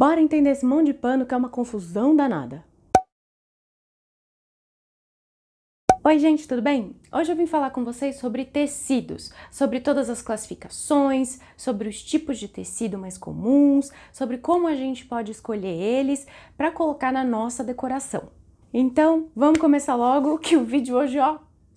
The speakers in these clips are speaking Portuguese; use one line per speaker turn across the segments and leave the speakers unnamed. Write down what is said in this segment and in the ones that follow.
Bora entender esse monte de pano que é uma confusão danada. Oi gente, tudo bem? Hoje eu vim falar com vocês sobre tecidos, sobre todas as classificações, sobre os tipos de tecido mais comuns, sobre como a gente pode escolher eles para colocar na nossa decoração. Então, vamos começar logo que o vídeo hoje,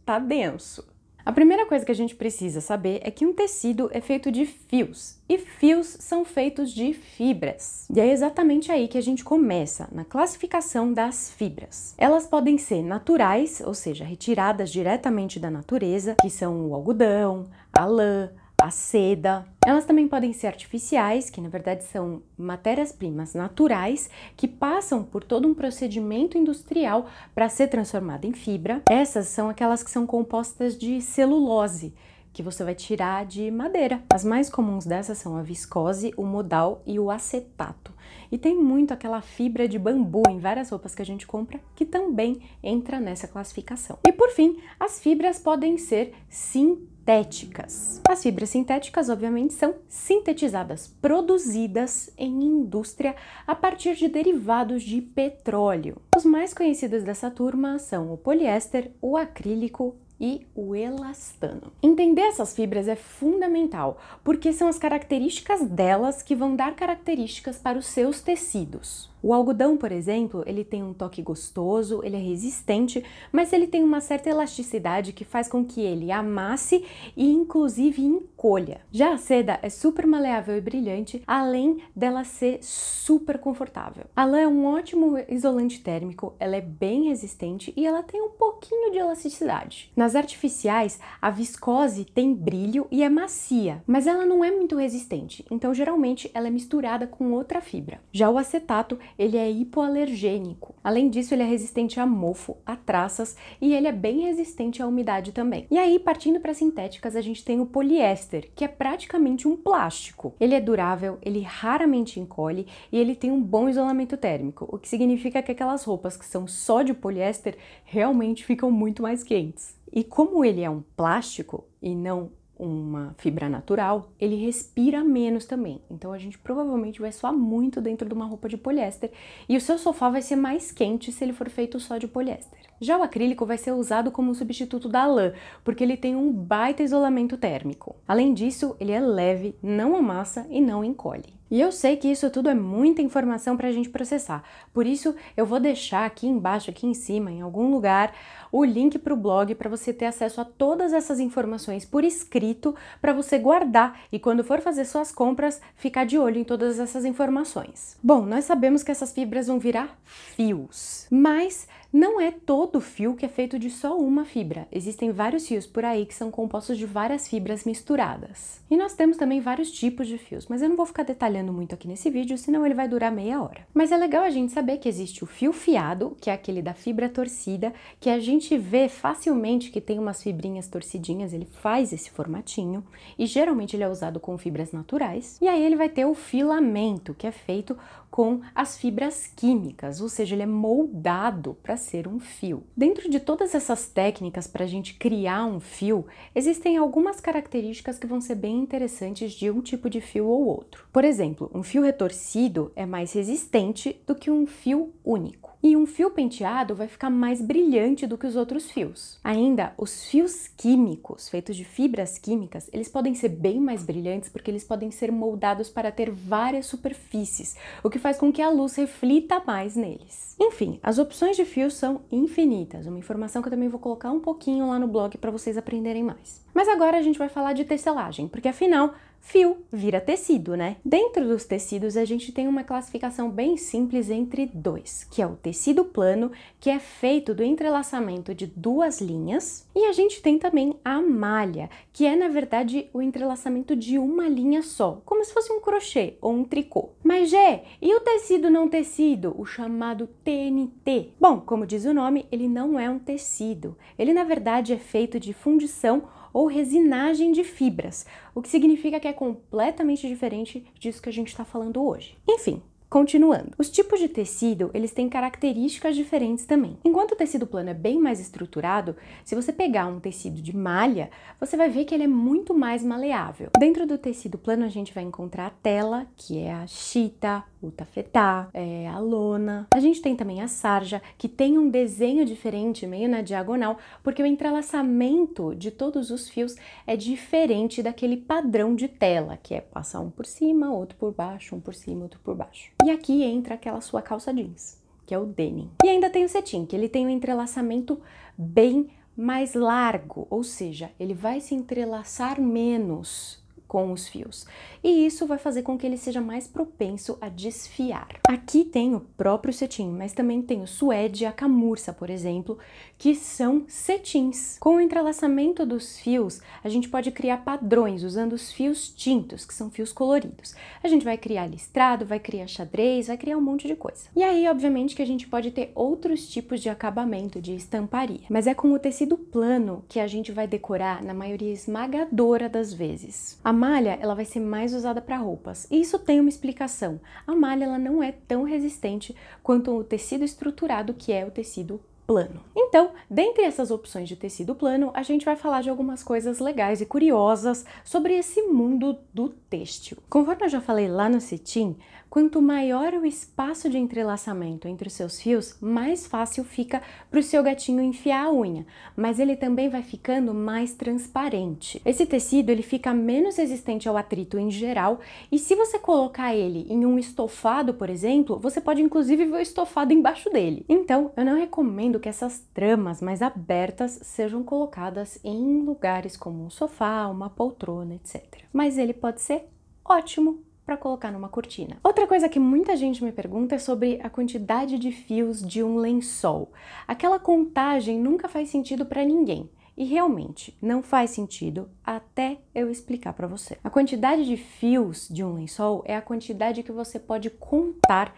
tá denso. A primeira coisa que a gente precisa saber é que um tecido é feito de fios, e fios são feitos de fibras. E é exatamente aí que a gente começa, na classificação das fibras. Elas podem ser naturais, ou seja, retiradas diretamente da natureza, que são o algodão, a lã, a seda. Elas também podem ser artificiais, que na verdade são matérias-primas naturais que passam por todo um procedimento industrial para ser transformada em fibra. Essas são aquelas que são compostas de celulose, que você vai tirar de madeira. As mais comuns dessas são a viscose, o modal e o acetato. E tem muito aquela fibra de bambu em várias roupas que a gente compra, que também entra nessa classificação. E por fim, as fibras podem ser sintéticas. As fibras sintéticas, obviamente, são sintetizadas, produzidas em indústria a partir de derivados de petróleo. Os mais conhecidos dessa turma são o poliéster, o acrílico e o elastano. Entender essas fibras é fundamental, porque são as características delas que vão dar características para os seus tecidos. O algodão, por exemplo, ele tem um toque gostoso, ele é resistente, mas ele tem uma certa elasticidade que faz com que ele amasse e inclusive encolha. Já a seda é super maleável e brilhante, além dela ser super confortável. A lã é um ótimo isolante térmico, ela é bem resistente e ela tem um pouquinho de elasticidade. Nas artificiais, a viscose tem brilho e é macia, mas ela não é muito resistente, então geralmente ela é misturada com outra fibra. Já o acetato, ele é hipoalergênico. Além disso, ele é resistente a mofo, a traças e ele é bem resistente à umidade também. E aí, partindo para sintéticas, a gente tem o poliéster, que é praticamente um plástico. Ele é durável, ele raramente encolhe e ele tem um bom isolamento térmico, o que significa que aquelas roupas que são só de poliéster realmente ficam muito mais quentes. E como ele é um plástico e não uma fibra natural, ele respira menos também. Então a gente provavelmente vai suar muito dentro de uma roupa de poliéster e o seu sofá vai ser mais quente se ele for feito só de poliéster. Já o acrílico vai ser usado como um substituto da lã, porque ele tem um baita isolamento térmico. Além disso, ele é leve, não amassa e não encolhe. E eu sei que isso tudo é muita informação para a gente processar, por isso eu vou deixar aqui embaixo, aqui em cima, em algum lugar, o link para o blog para você ter acesso a todas essas informações por escrito, para você guardar e quando for fazer suas compras, ficar de olho em todas essas informações. Bom, nós sabemos que essas fibras vão virar fios, mas não é todo fio que é feito de só uma fibra. Existem vários fios por aí que são compostos de várias fibras misturadas. E nós temos também vários tipos de fios, mas eu não vou ficar detalhando muito aqui nesse vídeo, senão ele vai durar meia hora. Mas é legal a gente saber que existe o fio fiado, que é aquele da fibra torcida, que a gente vê facilmente que tem umas fibrinhas torcidinhas, ele faz esse formatinho, e geralmente ele é usado com fibras naturais. E aí ele vai ter o filamento, que é feito com as fibras químicas, ou seja, ele é moldado para ser um fio. Dentro de todas essas técnicas para a gente criar um fio, existem algumas características que vão ser bem interessantes de um tipo de fio ou outro. Por exemplo, um fio retorcido é mais resistente do que um fio único. E um fio penteado vai ficar mais brilhante do que os outros fios. Ainda, os fios químicos, feitos de fibras químicas, eles podem ser bem mais brilhantes porque eles podem ser moldados para ter várias superfícies, o que faz com que a luz reflita mais neles. Enfim, as opções de fios são infinitas, uma informação que eu também vou colocar um pouquinho lá no blog para vocês aprenderem mais. Mas agora a gente vai falar de tecelagem, porque afinal, fio vira tecido, né? Dentro dos tecidos, a gente tem uma classificação bem simples entre dois, que é o tecido plano, que é feito do entrelaçamento de duas linhas, e a gente tem também a malha, que é, na verdade, o entrelaçamento de uma linha só, como se fosse um crochê ou um tricô. Mas, Gê, e o tecido não tecido, o chamado TNT? Bom, como diz o nome, ele não é um tecido. Ele, na verdade, é feito de fundição ou resinagem de fibras, o que significa que é completamente diferente disso que a gente está falando hoje. Enfim, continuando. Os tipos de tecido, eles têm características diferentes também. Enquanto o tecido plano é bem mais estruturado, se você pegar um tecido de malha, você vai ver que ele é muito mais maleável. Dentro do tecido plano, a gente vai encontrar a tela, que é a chita, o tafetá, a lona. A gente tem também a sarja, que tem um desenho diferente, meio na diagonal, porque o entrelaçamento de todos os fios é diferente daquele padrão de tela, que é passar um por cima, outro por baixo, um por cima, outro por baixo. E aqui entra aquela sua calça jeans, que é o denim. E ainda tem o cetim, que ele tem um entrelaçamento bem mais largo, ou seja, ele vai se entrelaçar menos com os fios, e isso vai fazer com que ele seja mais propenso a desfiar. Aqui tem o próprio cetim, mas também tem o suede e a camurça, por exemplo, que são cetins. Com o entrelaçamento dos fios, a gente pode criar padrões usando os fios tintos, que são fios coloridos. A gente vai criar listrado, vai criar xadrez, vai criar um monte de coisa. E aí, obviamente, que a gente pode ter outros tipos de acabamento, de estamparia, mas é com o tecido plano que a gente vai decorar na maioria esmagadora das vezes. A malha, ela vai ser mais usada para roupas, e isso tem uma explicação. A malha, ela não é tão resistente quanto o tecido estruturado, que é o tecido plano. Então, dentre essas opções de tecido plano, a gente vai falar de algumas coisas legais e curiosas sobre esse mundo do têxtil. Conforme eu já falei lá no cetim, quanto maior o espaço de entrelaçamento entre os seus fios, mais fácil fica para o seu gatinho enfiar a unha, mas ele também vai ficando mais transparente. Esse tecido, ele fica menos resistente ao atrito em geral, e se você colocar ele em um estofado, por exemplo, você pode inclusive ver o estofado embaixo dele. Então, eu não recomendo que essas tramas mais abertas sejam colocadas em lugares como um sofá, uma poltrona, etc. Mas ele pode ser ótimo para colocar numa cortina. Outra coisa que muita gente me pergunta é sobre a quantidade de fios de um lençol. Aquela contagem nunca faz sentido para ninguém. E realmente não faz sentido até eu explicar para você. A quantidade de fios de um lençol é a quantidade que você pode contar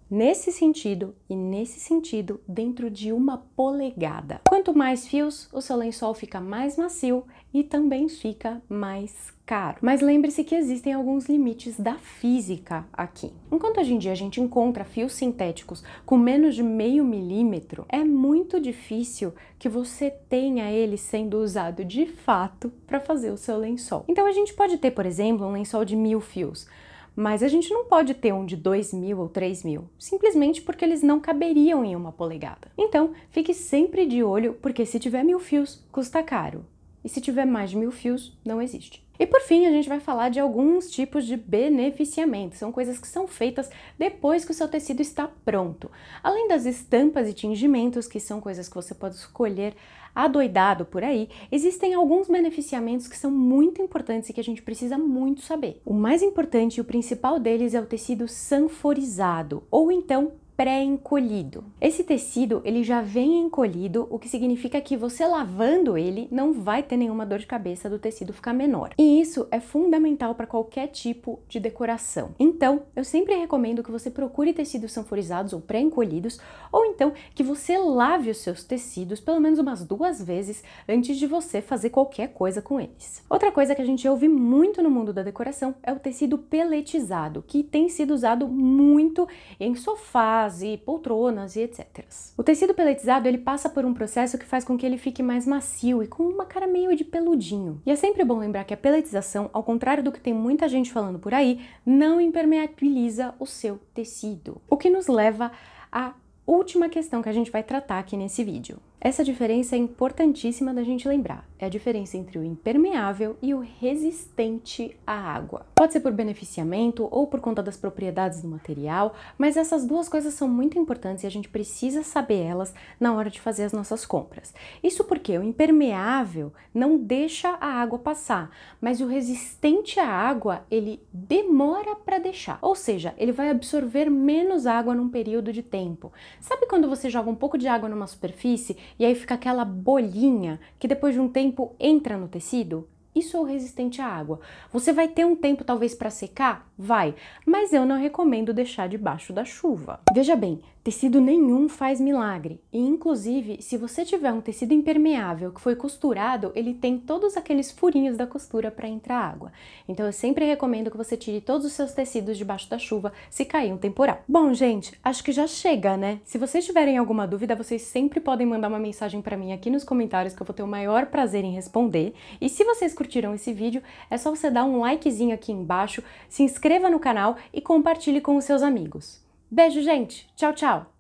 nesse sentido e nesse sentido dentro de uma polegada. Quanto mais fios, o seu lençol fica mais macio e também fica mais caro. Mas lembre-se que existem alguns limites da física aqui. Enquanto hoje em dia a gente encontra fios sintéticos com menos de meio milímetro, é muito difícil que você tenha ele sendo usado de fato para fazer o seu lençol. Então a gente pode ter, por exemplo, um lençol de 1000 fios, mas a gente não pode ter um de 2000 ou 3000, simplesmente porque eles não caberiam em uma polegada. Então, fique sempre de olho, porque se tiver 1000 fios, custa caro. E se tiver mais de 1000 fios, não existe. E por fim, a gente vai falar de alguns tipos de beneficiamento. São coisas que são feitas depois que o seu tecido está pronto. Além das estampas e tingimentos, que são coisas que você pode escolher adoidado por aí, existem alguns beneficiamentos que são muito importantes e que a gente precisa muito saber. O mais importante e o principal deles é o tecido sanforizado, ou então pré-encolhido. Esse tecido, ele já vem encolhido, o que significa que você lavando ele não vai ter nenhuma dor de cabeça do tecido ficar menor. E isso é fundamental para qualquer tipo de decoração. Então, eu sempre recomendo que você procure tecidos sanforizados ou pré-encolhidos, ou então que você lave os seus tecidos pelo menos umas 2 vezes antes de você fazer qualquer coisa com eles. Outra coisa que a gente ouve muito no mundo da decoração é o tecido peletizado, que tem sido usado muito em sofás e poltronas e etc. O tecido peletizado, ele passa por um processo que faz com que ele fique mais macio e com uma cara meio de peludinho. E é sempre bom lembrar que a peletização, ao contrário do que tem muita gente falando por aí, não impermeabiliza o seu tecido. O que nos leva à última questão que a gente vai tratar aqui nesse vídeo. Essa diferença é importantíssima da gente lembrar. É a diferença entre o impermeável e o resistente à água. Pode ser por beneficiamento ou por conta das propriedades do material, mas essas duas coisas são muito importantes e a gente precisa saber elas na hora de fazer as nossas compras. Isso porque o impermeável não deixa a água passar, mas o resistente à água, ele demora para deixar. Ou seja, ele vai absorver menos água num período de tempo. Sabe quando você joga um pouco de água numa superfície e aí fica aquela bolinha que depois de um tempo entra no tecido? Isso é o resistente à água. Você vai ter um tempo talvez para secar? Vai, mas eu não recomendo deixar debaixo da chuva. Veja bem, tecido nenhum faz milagre. E inclusive, se você tiver um tecido impermeável que foi costurado, ele tem todos aqueles furinhos da costura para entrar água. Então eu sempre recomendo que você tire todos os seus tecidos debaixo da chuva se cair um temporal. Bom, gente, acho que já chega, né? Se vocês tiverem alguma dúvida, vocês sempre podem mandar uma mensagem para mim aqui nos comentários que eu vou ter o maior prazer em responder. E se vocês curtiram esse vídeo, é só você dar um likezinho aqui embaixo, se inscrever inscreva no canal e compartilhe com os seus amigos. Beijo, gente! Tchau, tchau!